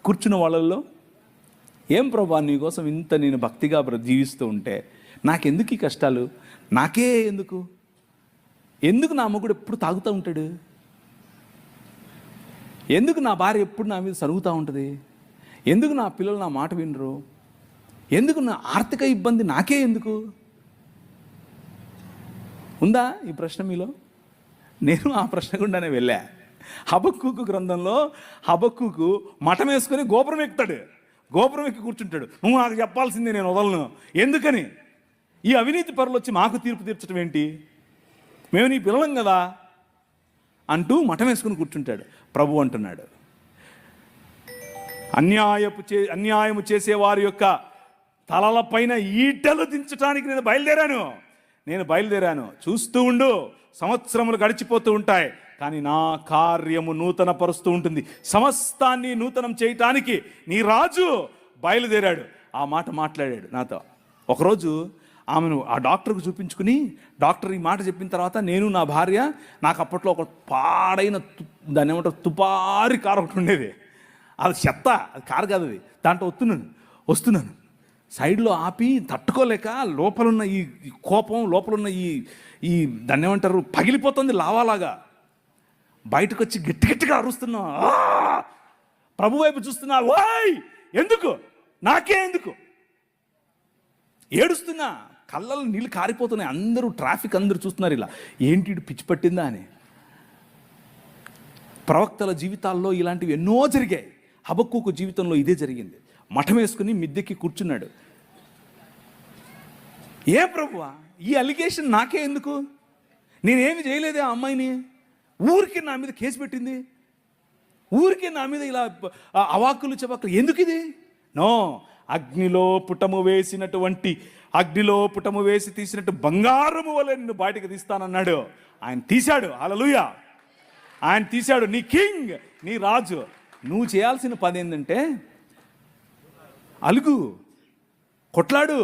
కూర్చున్న వాళ్ళల్లో, ఏం ప్రభా నీకోసం ఇంత నేను భక్తిగా జీవిస్తూ ఉంటే నాకెందుకు ఈ కష్టాలు, నాకే ఎందుకు నా మొగుడు ఎప్పుడు తాగుతూ ఉంటాడు, ఎందుకు నా భార్య ఎప్పుడు నా మీద సరుగుతూ ఉంటుంది, ఎందుకు నా పిల్లలు నా మాట వినరు, ఎందుకు నా ఆర్థిక ఇబ్బంది నాకే ఎందుకు? ఉందా ఈ ప్రశ్న మీలో? నేను ఆ ప్రశ్న గుండానే వెళ్ళా. హబక్కూకు గ్రంథంలో హబక్కూకు మఠం వేసుకొని గోపురం ఎక్కుతాడు, గోపురం ఎక్కి కూర్చుంటాడు. నువ్వు నాకు చెప్పాల్సిందే, నేను వదలను. ఎందుకని? ఈ అవినీతి పరులు వచ్చి మాకు తీర్పు తీర్చడం ఏంటి, మేము నీ పిల్లలం కదా అంటూ మఠం వేసుకుని కూర్చుంటాడు. ప్రభు అంటున్నాడు, అన్యాయము చేసేవారి యొక్క తలలపైన ఈటలు దించడానికి నేను బయలుదేరాను. చూస్తూ ఉండు, సంవత్సరములు గడిచిపోతూ ఉంటాయి, కానీ నా కార్యము నూతన పరుస్తూ ఉంటుంది. సమస్తాన్ని నూతనం చేయటానికి నీ రాజు బయలుదేరాడు. ఆ మాట మాట్లాడాడు నాతో. ఒకరోజు ఆమెను ఆ డాక్టర్కు చూపించుకుని, డాక్టర్ ఈ మాట చెప్పిన తర్వాత నేను నా భార్య, నాకు అప్పట్లో ఒక పాడైన దాన్ని ఏమంటారు తుపారి కారు ఒకటి ఉండేది. అది చెత్త, అది కారు కాదు, అది. దాంట్లో వస్తున్నాను సైడ్లో ఆపి తట్టుకోలేక లోపలున్న ఈ కోపం, లోపలున్న ఈ దాన్ని ఏమంటారు పగిలిపోతుంది లావాలాగా. బయటకు వచ్చి గట్టిగా అరుస్తున్నా, ప్రభు వైపు చూస్తున్నా. ఓయ్ ఎందుకు, నాకే ఎందుకు? ఏడుస్తున్నా, కళ్ళలో నీళ్ళు కారిపోతున్నాయి. అందరూ ట్రాఫిక్ అందరూ చూస్తున్నారు, ఇలా ఏంటి పిచ్చి పట్టిందా అని. ప్రవక్తల జీవితాల్లో ఇలాంటివి ఎన్నో జరిగాయి. హబక్కూకు జీవితంలో ఇదే జరిగింది. మఠం వేసుకుని మిద్దెక్కి కూర్చున్నాడు. ఏ ప్రభువా, ఈ అలిగేషన్ నాకే ఎందుకు? నేనేమి చేయలేదే ఆ అమ్మాయిని, ఊరికే నా మీద కేసు పెట్టింది, ఊరికే నా మీద ఇలా అవాకులు చవాకులు, ఎందుకు ఇది? నో, అగ్నిలో పుటము వేసి తీసినట్టు బంగారము వలె నిన్ను బయటకు తీస్తానన్నాడు. ఆయన తీశాడు. హల్లెలూయా, ఆయన తీశాడు. నీ కింగ్, నీ రాజు. నువ్వు చేయాల్సిన పని ఏంటంటే అలుగు, కొట్లాడు,